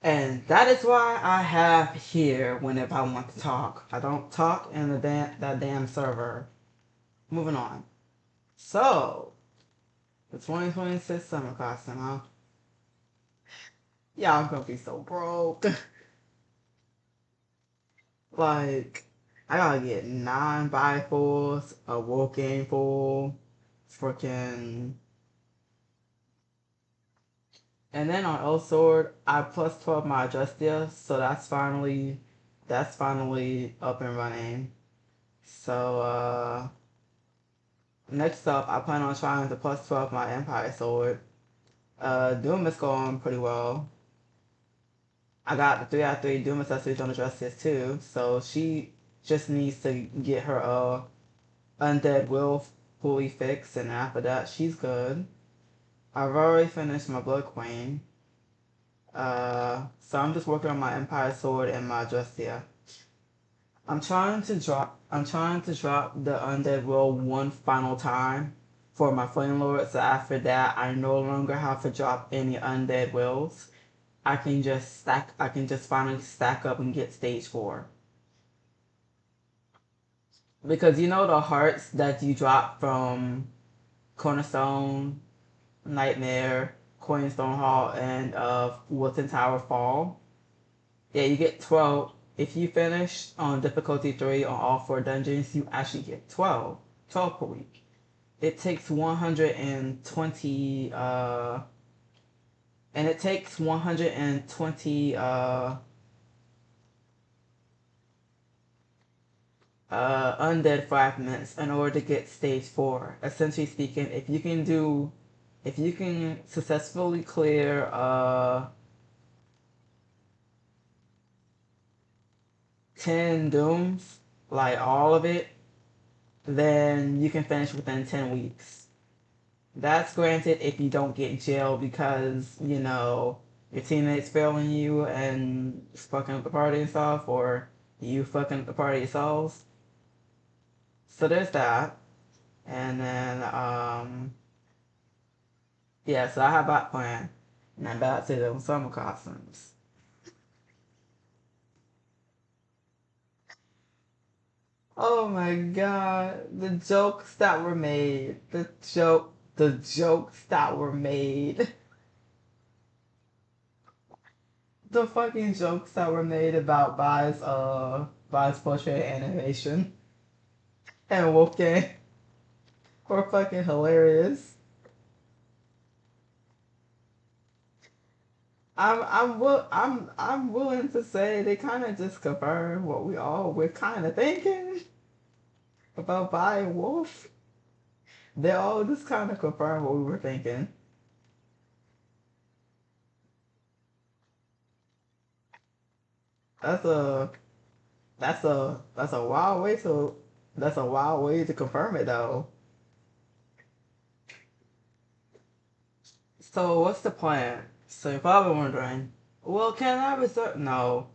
And that is why I have here whenever I want to talk. I don't talk in that damn server. Moving on. So, the 2026 summer costume, huh? Yeah, I'm gonna be so broke. Like, I gotta get 9x4s, a wool game full, freaking. And then on Elsword, I plus 12 my adjustia, so that's finally up and running. So, next up, I plan on trying to plus 12 my Empire Sword. Doom is going pretty well. I got the 3 out of 3 Doom accessories on the Justice too, so she just needs to get her Undead Will fully fixed, and after that, she's good. I've already finished my Blood Queen. So I'm just working on my Empire Sword and my Justice. I'm trying to drop the Undead Will one final time for my Flame Lord, so after that I no longer have to drop any Undead Wills. I can just finally stack up and get stage 4. Because you know the hearts that you drop from Cornerstone, Nightmare, Coinstone Hall, and Wilton Tower Fall? Yeah, you get 12. If you finish on difficulty 3 on all 4 dungeons, you actually get 12. 12 per week. It takes 120, and it takes 120, undead fragments in order to get stage 4. Essentially speaking, if you can successfully clear, 10 dooms, like all of it, then you can finish within 10 weeks. That's granted if you don't get jailed because, your teammates failing you and fucking up the party and stuff, or you fucking up the party yourselves. So there's that. And then, yeah, so I have that plan. And then back to the summer costumes. Oh my god, the jokes that were made. The jokes that were made. The fucking jokes that were made about Bai's portrait animation and Wolfgang were fucking hilarious. I'm willing to say they kind of just confirm what we all were kind of thinking about Bai and Wolf. They all just kind of confirm what we were thinking. That's a that's a wild way to confirm it though. So what's the plan? So you're probably wondering, well, can I reserve? No,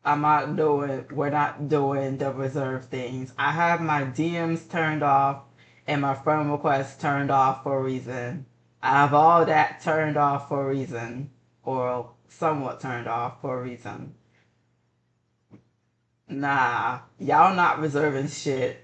we're not doing the reserve things. I have my DMs turned off and my friend requests turned off for a reason. I have all that turned off for a reason, or somewhat turned off for a reason. Nah, y'all not reserving shit.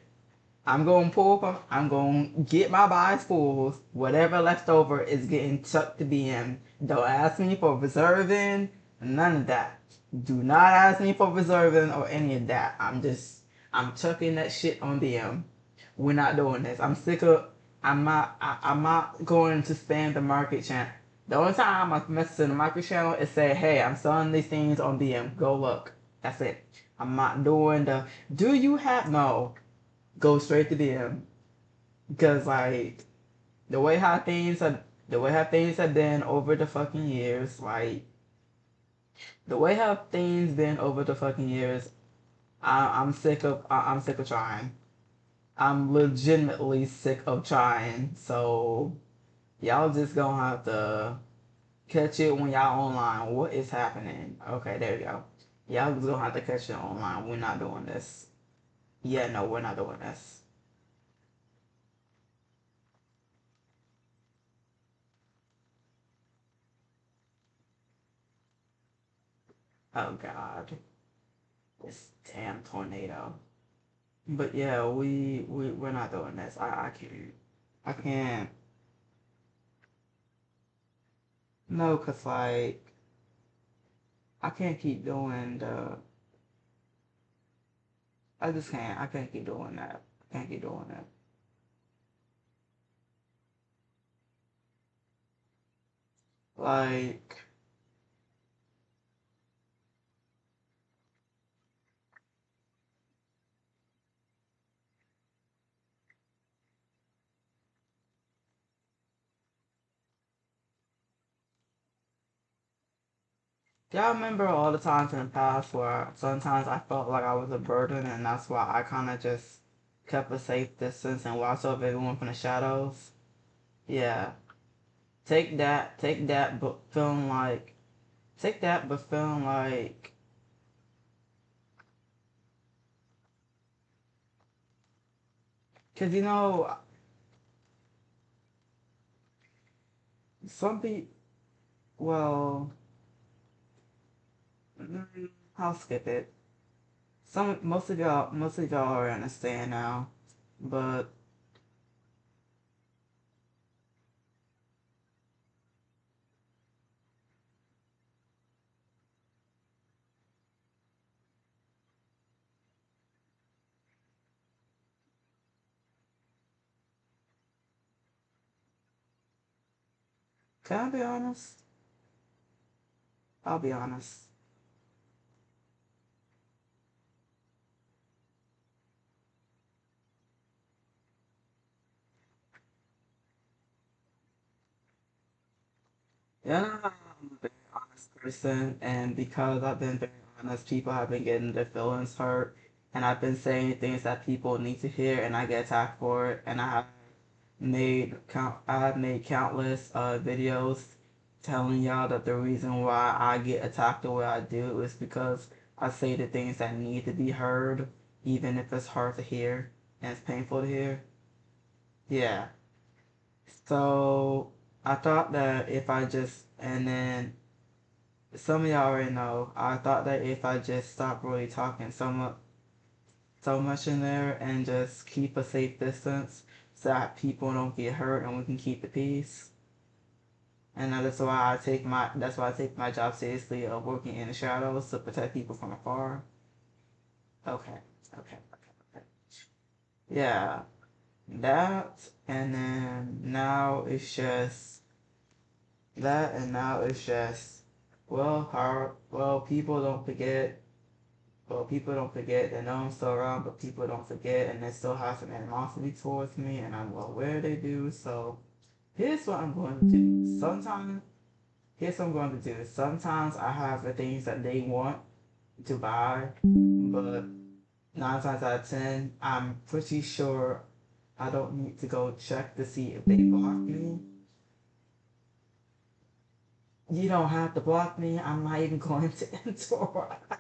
I'm gonna get my buys full. Whatever left over is getting chucked to BM. Don't ask me for reserving, none of that. Do not ask me for reserving or any of that. I'm chucking that shit on BM. We're not doing this. I'm not going to spam the market channel. The only time I message in the market channel is say, hey, I'm selling these things on BM. Go look. That's it. I'm not doing do you have, no, go straight to DM. Because like the way how things have been over the fucking years, like the way how things been over the fucking years, I'm sick of trying. I'm legitimately sick of trying. So y'all just gonna have to catch it when y'all online. What is happening? Okay, there you go. Y'all just gonna have to catch it online. We're not doing this. Yeah, no, we're not doing this. Oh God, this damn tornado. But yeah, we're not doing this. I can't. I can't. No, cause like I can't keep doing the. I just can't. I can't keep doing that. I can't keep doing that. Like, do y'all remember all the times in the past where sometimes I felt like I was a burden, and that's why I kind of just kept a safe distance and watched over everyone from the shadows? Yeah. Take that, but feeling like, take that, but feeling like, cause some people, well, mm, I'll skip it. Most of y'all are understand now, but can I be honest? I'll be honest. Yeah, I'm a very honest person, and because I've been very honest, people have been getting their feelings hurt, and I've been saying things that people need to hear, and I get attacked for it, and I have made countless videos telling y'all that the reason why I get attacked the way I do is because I say the things that need to be heard, even if it's hard to hear and it's painful to hear. Yeah. So I thought that if I just and then some of y'all already know, I thought that if I just stop really talking so much in there and just keep a safe distance so that people don't get hurt and we can keep the peace. And that's why I take my job seriously of working in the shadows to protect people from afar. Okay. Okay. Okay. Okay. Yeah. That and then now it's just that and now it's just people don't forget. Well, people don't forget that no I'm still around, but people don't forget, and they still have some animosity towards me, and I'm well aware they do. So here's what I'm going to do. Here's what I'm going to do. Sometimes I have the things that they want to buy, but 9 times out of 10, I'm pretty sure I don't need to go check to see if they block me. You don't have to block me. I'm not even going to interact.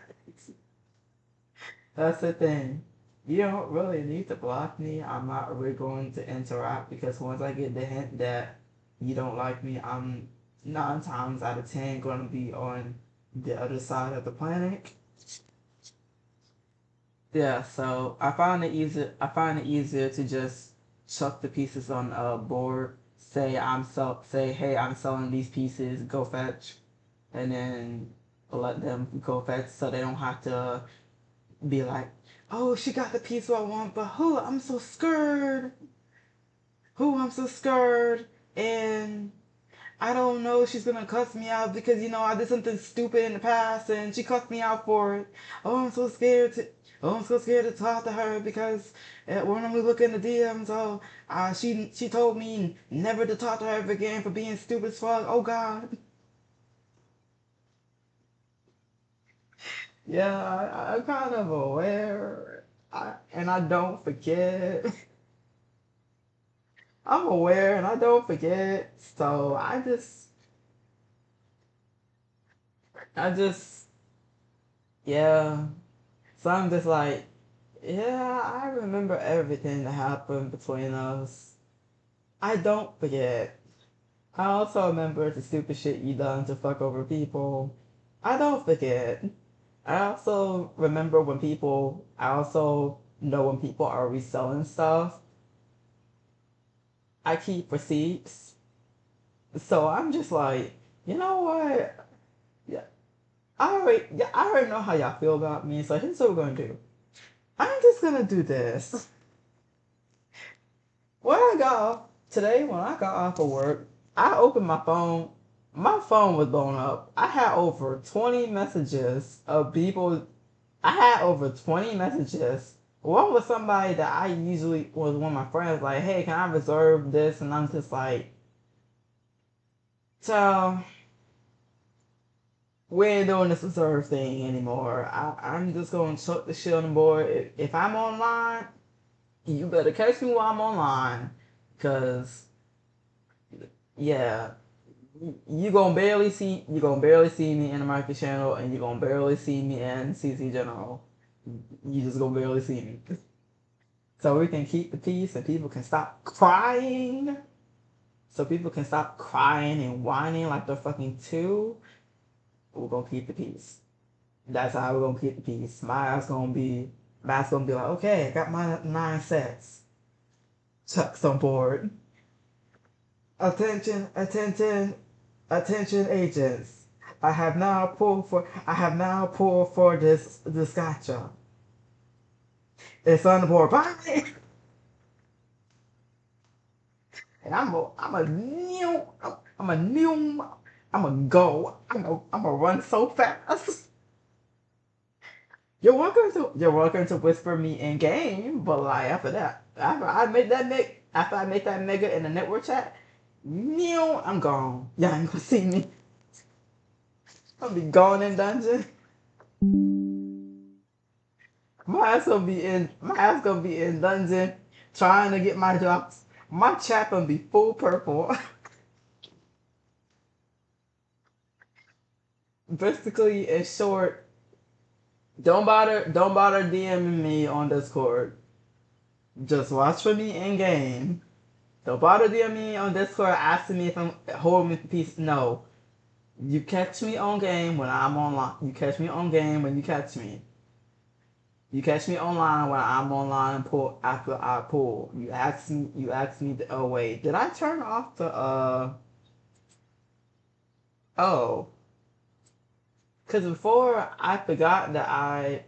That's the thing. You don't really need to block me. I'm not really going to interact because once I get the hint that you don't like me, I'm 9 times out of 10 going to be on the other side of the planet. Yeah, so I find it easier to just chuck the pieces on a board. Say, hey, I'm selling these pieces. Go fetch, and then let them go fetch, so they don't have to be like, oh, she got the piece I want, but who? I'm so scared. Who? I'm so scared, and I don't know if she's gonna cuss me out because I did something stupid in the past and she cussed me out for it. Oh, I'm so scared to. Oh, I'm so scared to talk to her because when we look in the DMs, she told me never to talk to her ever again for being stupid as fuck. Oh God. Yeah, I'm kind of aware. And I don't forget. I'm aware and I don't forget. So I just, yeah. So I'm just like, yeah, I remember everything that happened between us. I don't forget. I also remember the stupid shit you done to fuck over people. I don't forget. I also remember when people, I also know when people are reselling stuff, I keep receipts. So I'm just like, you know what? Yeah, I already know how y'all feel about me. So here's what we're gonna do. I'm just gonna do this. When I got off today, when I got off of work, I opened my phone. My phone was blown up. I had over 20 messages of people. I had over 20 messages. One was somebody that I usually was one of my friends, like, hey, can I reserve this? And I'm just like, so we ain't doing this reserve thing anymore. I'm just going to chuck the shit on the board. If I'm online, you better catch me while I'm online. Because, yeah, you gonna barely see me in the market channel, and you gonna barely see me in CC General. You just gonna barely see me. So we can keep the peace and people can stop crying. So people can stop crying and whining like they're fucking two. We're gonna keep the peace. That's how we're gonna keep the peace. My ass gonna be like, okay, I got my 9 sets. Chuck's on board. Attention, attention, attention agents. I have now pulled for this gotcha. It's on the board. Bye. And I'm a go. I'm a run so fast. You're welcome to whisper me in game, but like after that, after I make that mega in the network chat, I'm gone. Y'all ain't gonna see me. I'll be gone in dungeon. My ass gonna be in dungeon trying to get my drops. My chat gonna be full purple. Basically, in short, don't bother DMing me on Discord. Just watch for me in game. Don't bother DMing me on Discord asking me if I'm holding me peace. No. You catch me on game when I'm online. You catch me on game when you catch me. You catch me online when I'm online and pull after I pull. You ask me oh wait, did I turn off the oh. Cause before I forgot that I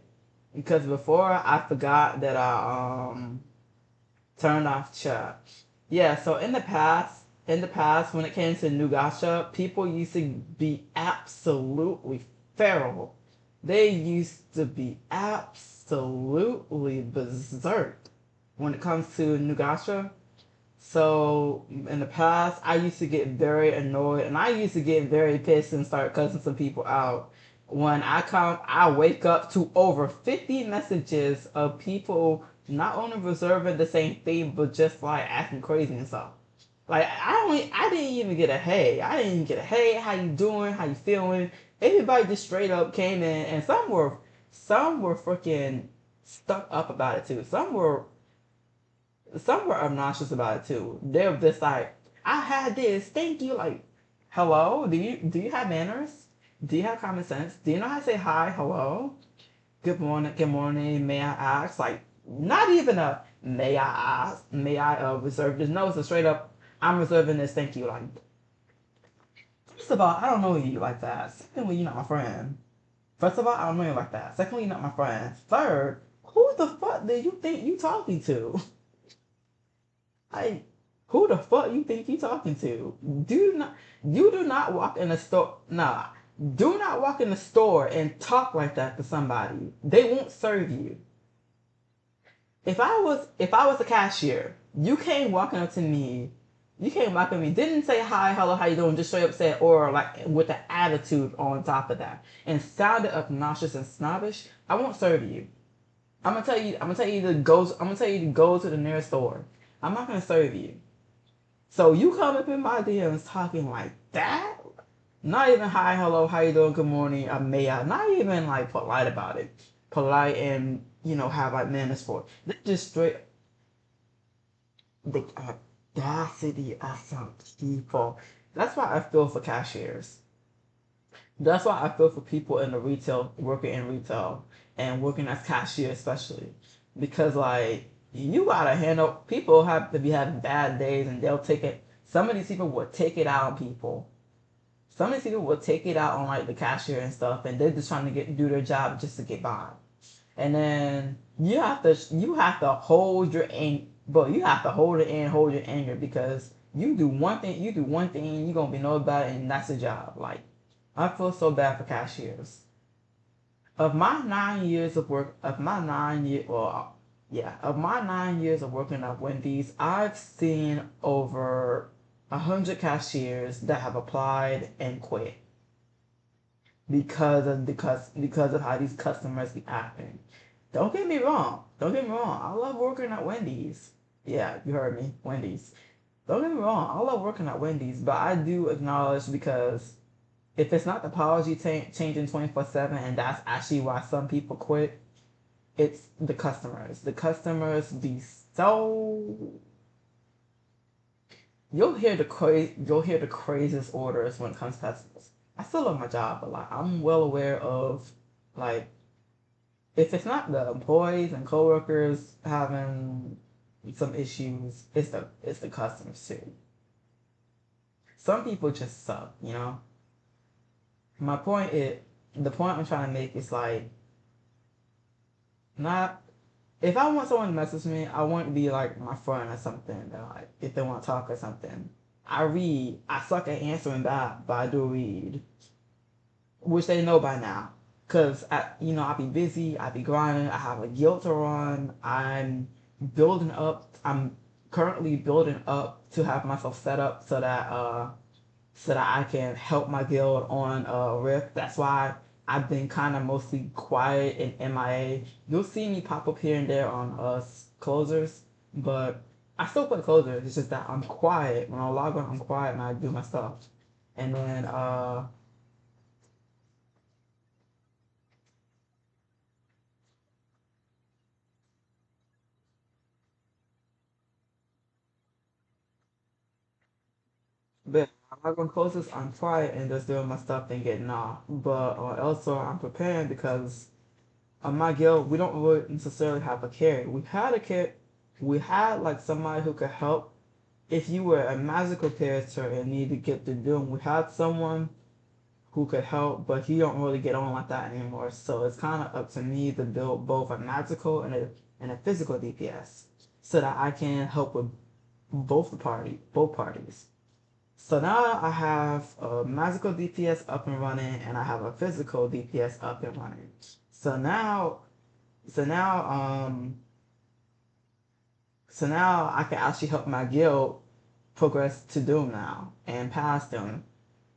turned off chat. Yeah, so in the past, when it came to New Gacha, people used to be absolutely feral. They used to be absolutely berserk when it comes to New Gacha. So in the past, I used to get very annoyed, and I used to get very pissed and start cussing some people out. When I wake up to over 50 messages of people not only reserving the same thing, but just like acting crazy and stuff. Like I didn't even get a hey. I didn't even get a hey. How you doing? How you feeling? Everybody just straight up came in, and some were freaking stuck up about it too. Some were obnoxious about it too. They were just like, I had this, thank you. Like, hello? Do you have manners? Do you have common sense? Do you know how to say hi, hello? Good morning, may I ask? Like, not even a may I ask, may I reserve this? No, it's a straight up, I'm reserving this, thank you. Like, first of all, I don't know you like that. Secondly, you're not my friend. First of all, I don't know you like that. Secondly, you're not my friend. Third, who the fuck do you think you talking to? Like, who the fuck you think you talking to? You do not walk in a store. Nah, do not walk in the store and talk like that to somebody. They won't serve you. If I was a cashier, you came walking up to me. You came walking up to me, didn't say hi, hello, how you doing, just straight up said, or like with an attitude on top of that, and sounded obnoxious and snobbish. I won't serve you. I'm gonna tell you to go. I'm gonna tell you to go to the nearest store. I'm not gonna serve you. So you come up in my DMs talking like that? Not even hi, hello, how you doing, good morning, may I? Not even like polite about it. Polite and have like manners for it. They just straight the audacity of some people. That's why I feel for cashiers. That's why I feel for people in the retail, working in retail and working as cashier, especially because like you gotta handle people have to be having bad days and they'll take it. Some of these people will take it out on people. Some of these people will take it out on like the cashier and stuff, and they're just trying to do their job just to get by. And then you have to hold your anger, but you have to hold it in, hold your anger because you do one thing, you're gonna be know about it, and that's the job. Like I feel so bad for cashiers. Of my 9 years of work, of my 9 years of working at Wendy's, I've seen over 100 cashiers that have applied and quit because of how these customers be acting. Don't get me wrong. Don't get me wrong. I love working at Wendy's. Yeah, you heard me, Wendy's. Don't get me wrong. I love working at Wendy's, but I do acknowledge because if it's not the policy changing 24/7, and that's actually why some people quit, it's the customers. The customers be so. You'll hear the craziest orders when it comes to customers. I still love my job, but like I'm well aware of like if it's not the employees and coworkers having some issues, it's the customers too. Some people just suck, you know. My point is the point I'm trying to make is like not if I want someone to message me, I want to be like my friend or something. That like if they want to talk or something, I read. I suck at answering back, but I do read, which they know by now. Cause I be busy, I be grinding, I have a guild to run. Building up. I'm currently building up to have myself set up so that I can help my guild on Rift. That's why I've been kind of mostly quiet and MIA. You'll see me pop up here and there on Closers, but I still play Closers. It's just that I'm quiet. When I log on, I'm quiet and I do my stuff. And then but I log on Closers, I'm quiet and just doing my stuff and getting off. But also I'm preparing because on my guild, we don't really necessarily have a carry. We had like somebody who could help if you were a magical character and need to get the doom. We had someone who could help, but he don't really get on like that anymore. So it's kind of up to me to build both a magical and a physical DPS, so that I can help with both parties. So now I have a magical DPS up and running, and I have a physical DPS up and running. So now, so now, so now I can actually help my guild progress to Doom now and past Doom.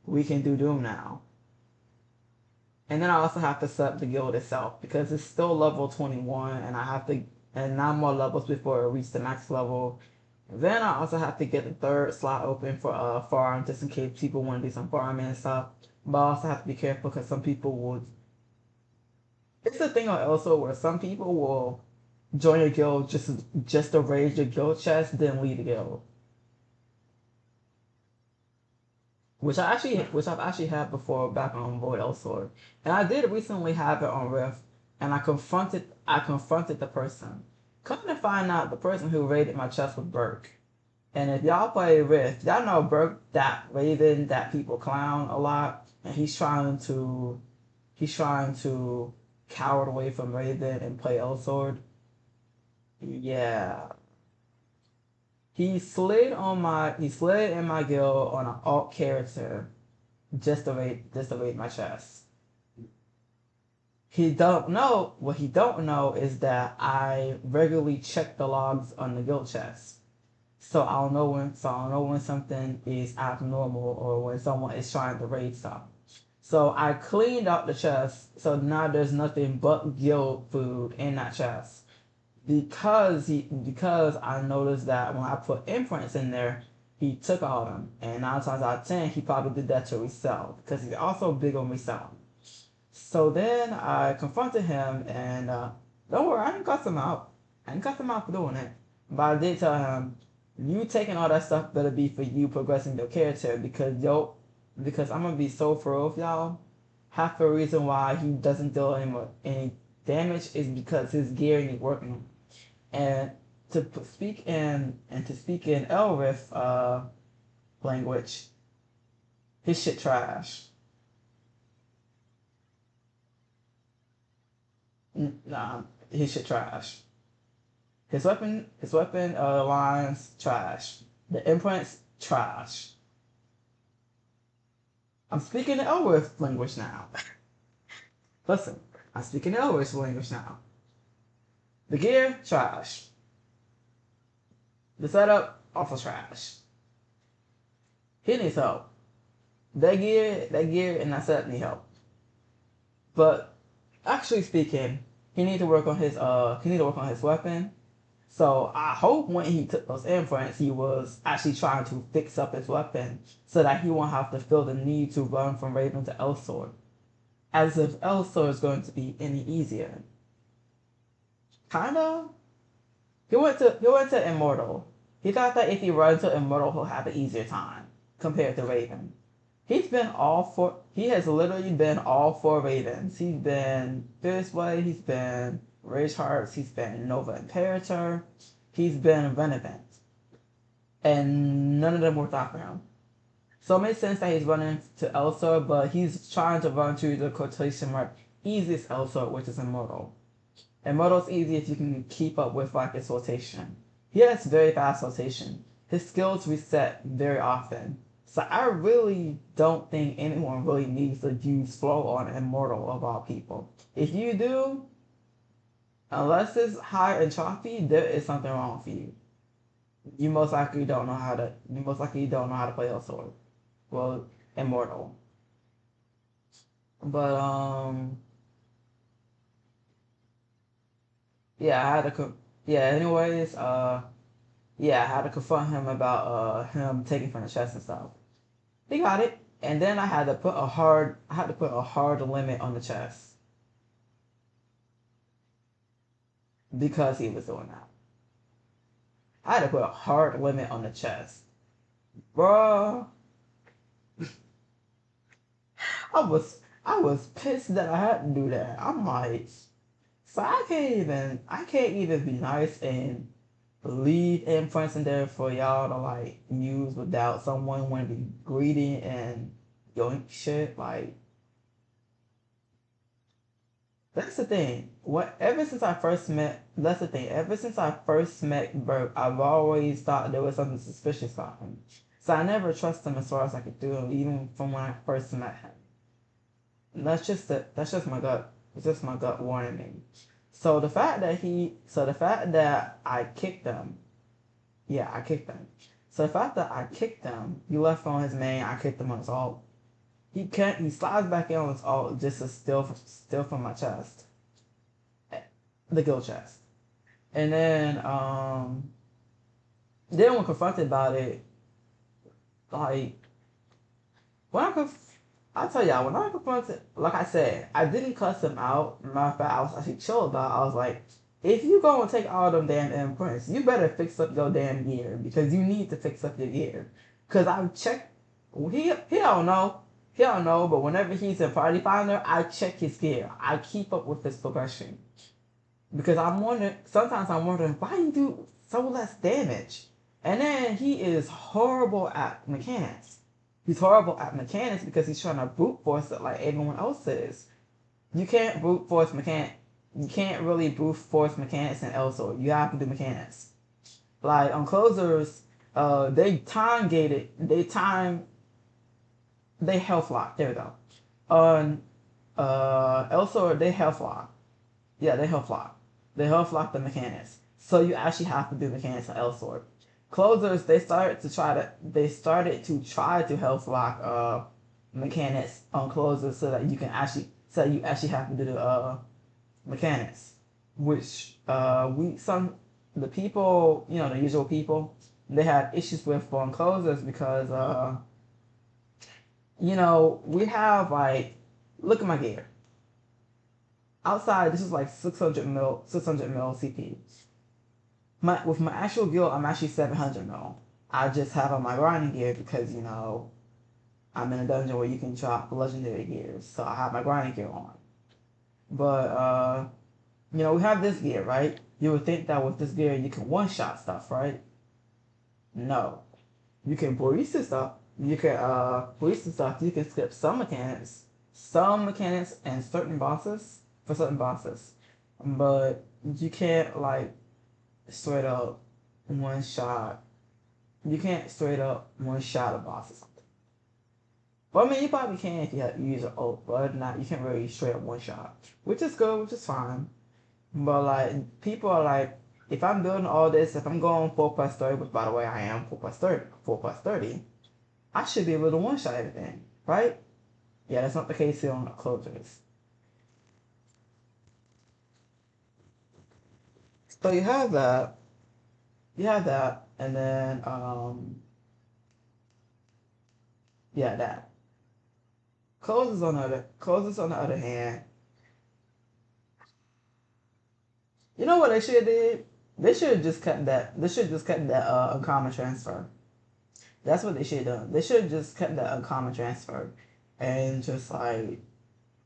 We can do Doom now. And then I also have to set up the guild itself because it's still level 21 and I have to, and 9 more levels before I reach the max level. Then I also have to get the third slot open for farm just in case people want to do some farming and stuff. But I also have to be careful because some people will. It's a thing also where some people will join your guild just to raise your guild chest, then leave the guild. Which I've actually had before back on Void Elsword. And I did recently have it on Rift and I confronted the person. Come to find out the person who raided my chest was Burke. And if y'all play Rift, y'all know Burke, that Raven that people clown a lot, and he's trying to cower away from Raven and play Elsword. Yeah. He slid in my guild on an alt character just to raid my chest. What he don't know is that I regularly check the logs on the guild chest. So I'll know when something is abnormal or when someone is trying to raid something. So I cleaned out the chest, so now there's nothing but guild food in that chest. Because I noticed that when I put imprints in there, he took all of them. And 9 times out of 10, he probably did that to resell because he's also big on reselling. So then I confronted him and don't worry, I didn't cuss him out. I didn't cuss him out for doing it. But I did tell him, you taking all that stuff better be for you progressing your character because I'm gonna be so for real with y'all. half the reason why he doesn't deal any damage is because his gear needs working on. And to speak in Elrith language, his shit trash. Nah, his shit trash. His weapon lines trash. The imprints trash. I'm speaking the Elrith language now. Listen, I'm speaking the Elrith language now. The gear trash. The setup also trash. He needs help. That gear, and that setup need help. But actually speaking, he need to work on his weapon. So I hope when he took those imprints, he was actually trying to fix up his weapon so that he won't have to feel the need to run from Raven to Elsword. As if Elsword is going to be any easier. Kinda. He went to Immortal. He thought that if he runs to Immortal, he'll have an easier time compared to Raven. He has literally been all four Ravens. He's been Fierceblade, he's been Rage Hearts, he's been Nova Imperator, he's been Renovant. And none of them worked out for him. So it makes sense that he's running to Elsword, but he's trying to run to the quotation mark easiest Elsword, which is Immortal. Immortal's easy if you can keep up with like its rotation. He has very fast rotation. His skills reset very often. So I really don't think anyone really needs to use flow on Immortal of all people. If you do, unless it's high and choppy, there is something wrong with you. You most likely don't know how to play Elsword. Well, Immortal. But yeah, I had to confront him about him taking from the chest and stuff. He got it, and then I had to put a hard limit on the chest because he was doing that. I had to put a hard limit on the chest, bruh. I was pissed that I had to do that. I'm like, so I can't even be nice and leave imprints in there for y'all to like use without someone want to be greedy and yoink shit. Like, that's the thing. Ever since I first met Bert, I've always thought there was something suspicious about him. So I never trusted him as far as I could do him, even from when I first met him. And that's just my gut. It's just my gut warning me. So the fact that I kicked him, yeah, I kicked him. So the fact that I kicked him, he left on his main, I kicked him on his ult. He slides back in on his ult just to steal from my chest. The guild chest. And then when confronted about it, like, I'll tell y'all, when I confronted, like I said, I didn't cuss him out. Matter of fact, I was actually chill about it. I was like, if you go and take all them damn imprints, you better fix up your damn gear because you need to fix up your gear. Because I've checked, he don't know. He don't know, but whenever he's in Party Finder, I check his gear. I keep up with his progression. Because sometimes I'm wondering, why you do so less damage? And then he is horrible at mechanics. He's horrible at mechanics because he's trying to brute force it like everyone else is. You can't brute force mechanics. You can't really brute force mechanics in Elsword. You have to do mechanics. Like on Closers, they health lock. There we go. On Elsword, they health lock. Yeah, they health lock. They health lock the mechanics. So you actually have to do mechanics in Elsword. Closers, they started to try to health lock mechanics on Closers so that you actually have to do the mechanics, which the people, the usual people, they had issues with on Closers because we have like, look at my gear. Outside, this is like 600 mil CP. With my actual guild, I'm actually 700 mil. I just have on my grinding gear because, I'm in a dungeon where you can drop legendary gears, so I have my grinding gear on. But we have this gear, right? You would think that with this gear you can one-shot stuff, right? No. You can breeze the stuff. You can breeze the stuff. You can skip some mechanics and certain bosses for certain bosses, but you can't like straight up one shot. You can't straight up one shot a boss or something. Well, I mean, you probably can if you use an ult, but other than that, you can't really straight up one shot, which is good, which is fine. But like, people are like, if I'm building all this, if I'm going 4+30, which by the way I am 4+30, I should be able to one shot everything, right? Yeah, that's not the case here on the closers. So you have that, and then yeah, that. Closers on the other hand, you know what they should have did? They should have just cut that. They should just cut that uncommon transfer. That's what they should have done. They should have just cut that uncommon transfer, and just like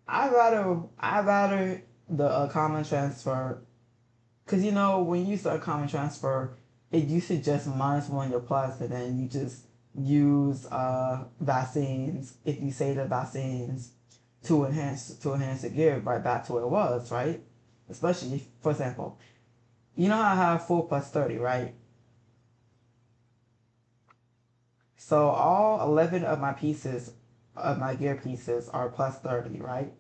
I rather the uncommon transfer, because when you use the uncommon transfer, it used to just -1 your plus, and then you just use vaccines if you say the vaccines to enhance the gear right back to where it was, right? Especially if, for example, I have 4+30, right? So all 11 of my pieces, of my gear pieces, are +30, right?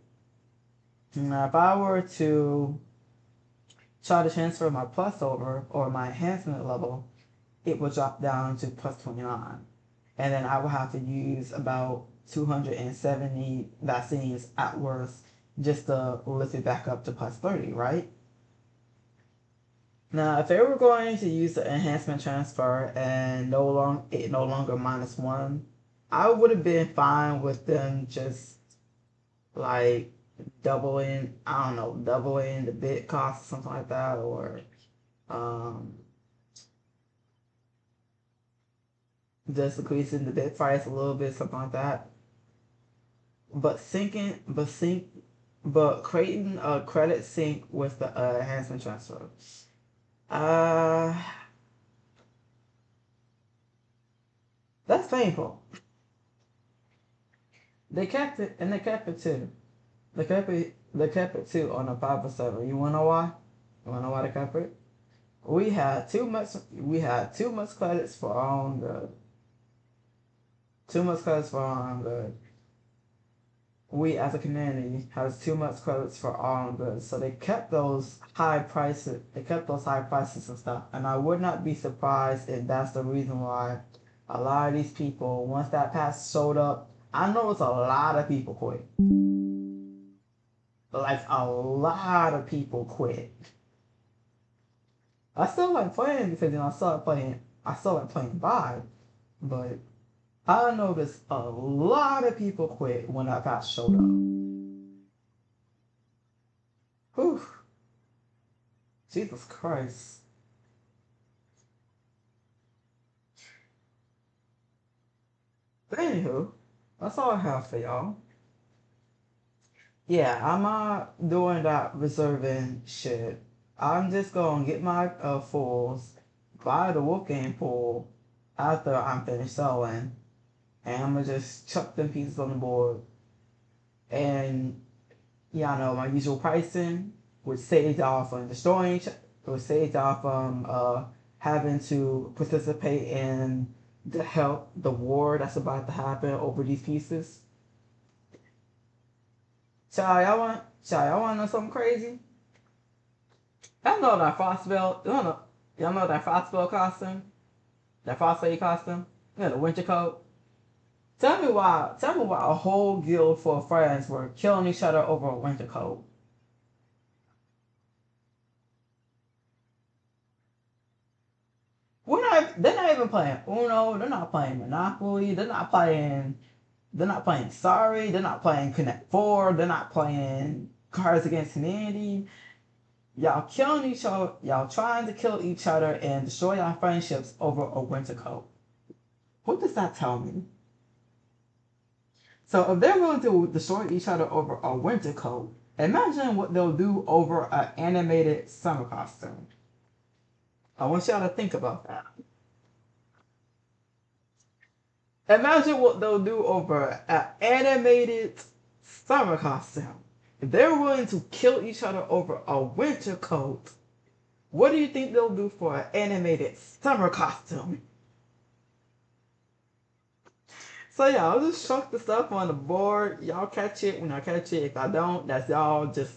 Now, if I were to try to transfer my plus over, or my enhancement level, it would drop down to +29. And then I would have to use about 270 vaccines at worst just to lift it back up to +30, right? Now, if they were going to use the enhancement transfer and it no longer -1, I would have been fine with them just like doubling the bit cost or something like that, or um, just increasing the bit price a little bit, something like that. But creating a credit sync with the enhancement transfer. Uh, that's painful. They kept it, and they kept it too. They kept it too on a 5+7. You wanna know why? You wanna know why they kept it? We had too much. We had too much credits for our own good. Too much credits for our own good. We as a community has too much credits for our own good, so they kept those high prices. They kept those high prices and stuff, and I would not be surprised if that's the reason why a lot of these people, once that pass showed up, I know it's a lot of people quit. Like a lot of people quit. I still like playing because I still like playing Vibe, but I noticed a lot of people quit when that patch showed up. Whew. Jesus Christ. But anywho, that's all I have for y'all. Yeah, I'm not doing that reserving shit. I'm just gonna get my fulls, buy the Wolf Game pool after I'm finished selling, and I'm gonna just chuck them pieces on the board. And yeah, I know my usual pricing, which saves y'all from which saves y'all from having to participate in the war that's about to happen over these pieces. Y'all want to know something crazy? Y'all know that Frostbelt, y'all know that Frostbelt costume? That Frostblade costume? Yeah, the winter coat. Tell me why a whole guild full of friends were killing each other over a winter coat. They're not even playing Uno, they're not playing Monopoly, they're not playing Sorry, they're not playing Connect 4, they're not playing Cards Against Humanity. Y'all killing each other, y'all trying to kill each other and destroy y'all friendships over a winter coat. What does that tell me? So if they're willing to destroy each other over a winter coat, imagine what they'll do over an animated summer costume. I want y'all to think about that. Imagine what they'll do over an animated summer costume. If they're willing to kill each other over a winter coat, what do you think they'll do for an animated summer costume? So yeah, I'll just chuck the stuff on the board. Y'all catch it when I catch it. If I don't, that's y'all. Just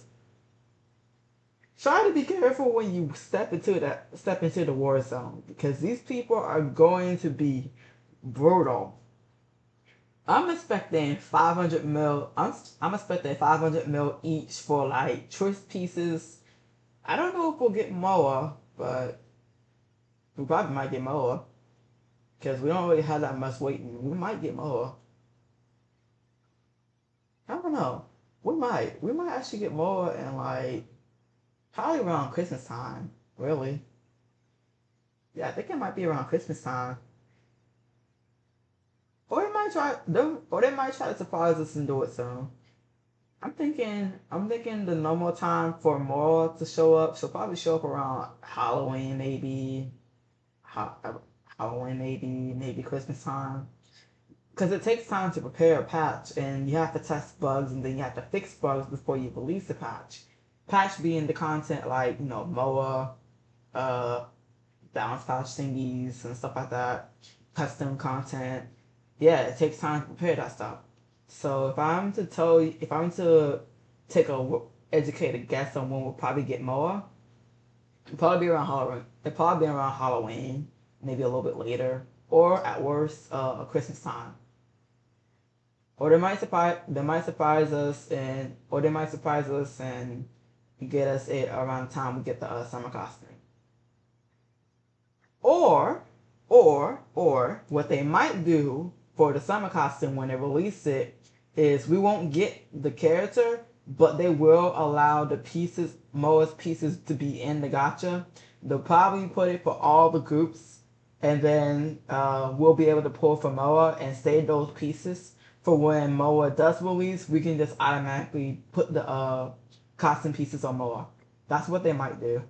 try to be careful when you step into the war zone, because these people are going to be brutal. I'm expecting 500 mil. I'm expecting 500 mil each for like choice pieces. I don't know if we'll get more, but we probably might get more because we don't really have that much waiting. We might get more. I don't know. We might. We might actually get more in like probably around Christmas time. Really. Yeah, I think it might be around Christmas time. Or they might try to surprise us and do it soon. I'm thinking the normal time for more to show up. She'll probably show up around Halloween, maybe. Ha- Halloween, maybe Christmas time. Because it takes time to prepare a patch, and you have to test bugs, and then you have to fix bugs before you release the patch. Patch being the content like MOA, uh, balance pouch thingies and stuff like that, custom content. Yeah, it takes time to prepare that stuff. So if I'm to take a educated guess on when we'll probably get more, it'll probably be around Halloween. It'll probably be around Halloween, maybe a little bit later, or at worst, Christmas time. Or they might surprise us and get us it around the time we get the summer costume. Or, or what they might do for the summer costume when they release it is we won't get the character, but they will allow the pieces, most pieces, to be in the gacha. They'll probably put it for all the groups, and then we'll be able to pull for Moa and save those pieces for when Moa does release. We can just automatically put the costume pieces on Moa. That's what they might do,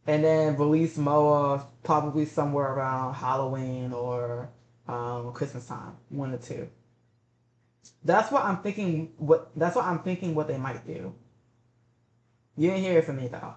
and then release Moa probably somewhere around Halloween or Christmas time, one or two. That's what I'm thinking. What they might do. You didn't hear it from me though.